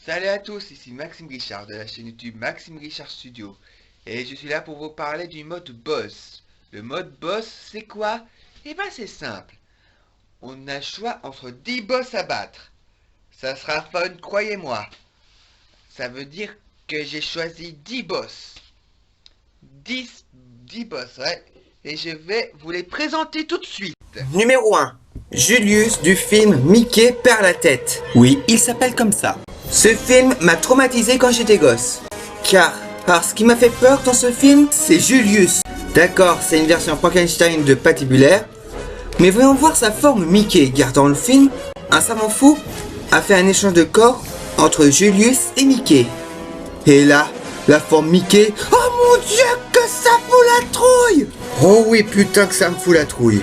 Salut à tous, ici Maxime Richard de la chaîne YouTube Maxime Richard Studio. Et je suis là pour vous parler du mode boss. Le mode boss, c'est quoi? Eh ben c'est simple. On a le choix entre 10 boss à battre. Ça sera fun, croyez-moi. Ça veut dire que j'ai choisi 10 boss. 10 boss, ouais. Et je vais vous les présenter tout de suite. Numéro 1. Julius du film Mickey perd la tête. Oui, il s'appelle comme ça. Ce film m'a traumatisé quand j'étais gosse. Car ce qui m'a fait peur dans ce film, c'est Julius. D'accord, c'est une version Frankenstein de Patibulaire. Mais voyons voir sa forme Mickey, car dans le film, un savant fou a fait un échange de corps entre Julius et Mickey. Et là, la forme Mickey... Oh mon Dieu, que ça fout la trouille! Oh oui, putain que ça me fout la trouille.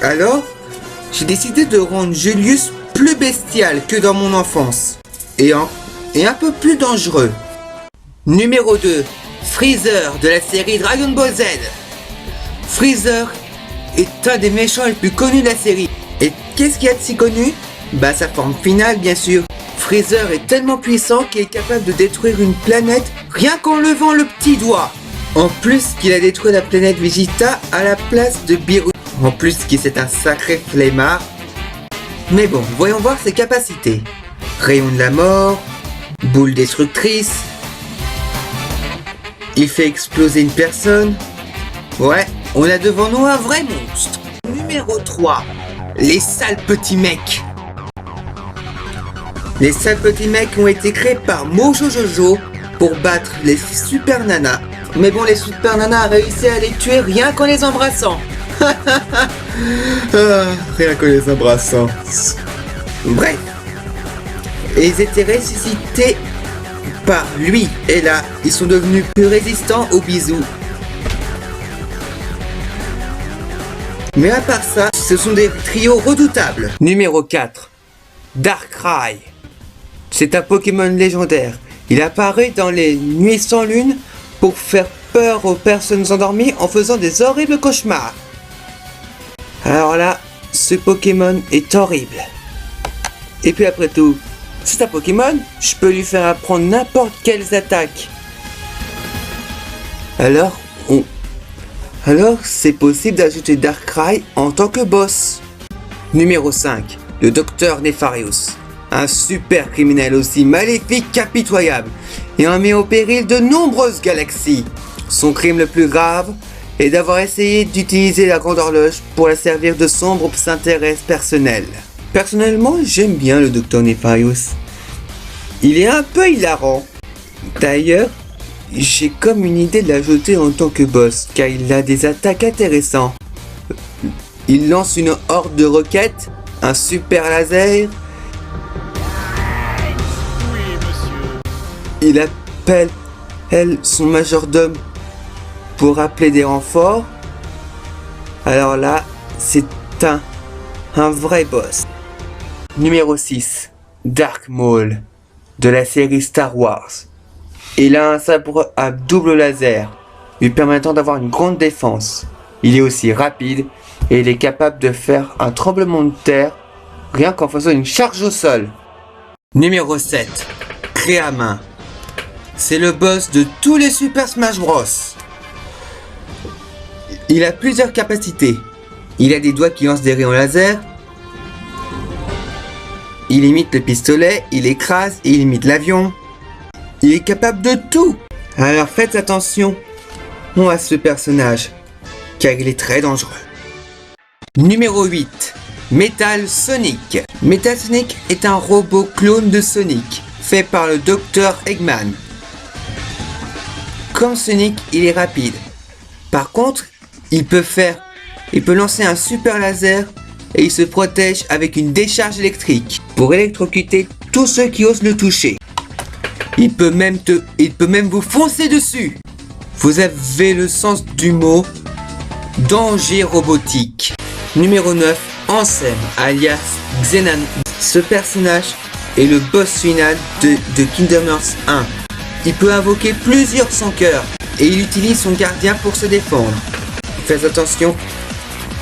Alors, j'ai décidé de rendre Julius plus bestial que dans mon enfance. Et un peu plus dangereux. Numéro 2. Freezer de la série Dragon Ball Z. Freezer est un des méchants les plus connus de la série. Et qu'est-ce qu'il y a de si connu? Bah sa forme finale bien sûr. Freezer est tellement puissant qu'il est capable de détruire une planète rien qu'en levant le petit doigt. En plus qu'il a détruit la planète Vegeta à la place de Beerus. En plus qu'il c'est un sacré flemmard. Mais bon, voyons voir ses capacités. Rayon de la mort, boule destructrice. Il fait exploser une personne. Ouais, on a devant nous un vrai monstre. Numéro 3. Les sales petits mecs. Les sales petits mecs ont été créés par Mojo Jojo pour battre les super nanas. Mais bon, les super nanas ont réussi à les tuer rien qu'en les embrassant. Rien qu'en les embrassant. Bref. Et ils étaient ressuscités par lui. Et là, ils sont devenus plus résistants aux bisous. Mais à part ça, ce sont des trios redoutables. Numéro 4. Darkrai. C'est un Pokémon légendaire. Il apparaît dans les nuits sans lune pour faire peur aux personnes endormies en faisant des horribles cauchemars. Alors là, ce Pokémon est horrible. Et puis après tout, c'est un Pokémon, je peux lui faire apprendre n'importe quelles attaques. Alors c'est possible d'ajouter Darkrai en tant que boss. Numéro 5. Le Docteur Nefarious. Un super criminel aussi maléfique qu'impitoyable et mis au péril de nombreuses galaxies. Son crime le plus grave est d'avoir essayé d'utiliser la Grande Horloge pour la servir de sombre intérêt personnel. Personnellement, j'aime bien le Docteur Nefarious. Il est un peu hilarant. D'ailleurs, j'ai comme une idée de l'ajouter en tant que boss, car il a des attaques intéressantes. Il lance une horde de roquettes, un super laser. Il appelle, son majordome pour appeler des renforts. Alors là, c'est un vrai boss. Numéro 6. Dark Maul de la série Star Wars. Il a un sabre à double laser, lui permettant d'avoir une grande défense. Il est aussi rapide et il est capable de faire un tremblement de terre rien qu'en faisant une charge au sol. Numéro 7. Créamin. C'est le boss de tous les Super Smash Bros. Il a plusieurs capacités. Il a des doigts qui lancent des rayons laser. Il imite le pistolet, il écrase et il imite l'avion. Il est capable de tout. Alors faites attention à ce personnage, car il est très dangereux. Numéro 8. Metal Sonic. Metal Sonic est un robot clone de Sonic, fait par le Dr Eggman. Comme Sonic, il est rapide. Par contre, il peut lancer un super laser et il se protège avec une décharge électrique pour électrocuter tous ceux qui osent le toucher. Il peut même vous foncer dessus. Vous avez le sens du mot danger robotique. Numéro 9. Ansem, alias Xenan. Ce personnage est le boss final de Kingdom Hearts 1. Il peut invoquer plusieurs sans cœur et il utilise son gardien pour se défendre. Faites attention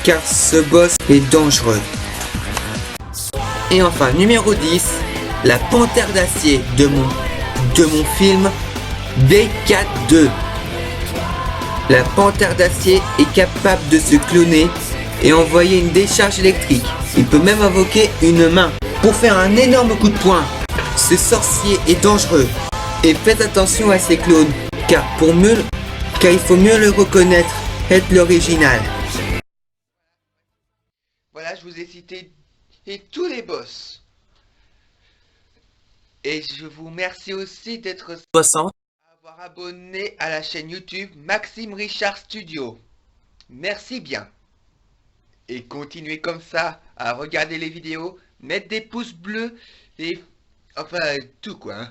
car ce boss est dangereux. Et enfin, numéro 10, la panthère d'acier de mon film B4-2. La panthère d'acier est capable de se cloner et envoyer une décharge électrique. Il peut même invoquer une main pour faire un énorme coup de poing. Ce sorcier est dangereux. Et faites attention à ses clones, car il faut mieux le reconnaître, être l'original. Voilà, je vous ai cité tous les boss. Et je vous remercie aussi d'être 60. avoir abonné à la chaîne YouTube Maxime Richard Studio. Merci bien. Et continuez comme ça à regarder les vidéos, mettre des pouces bleus et enfin tout quoi.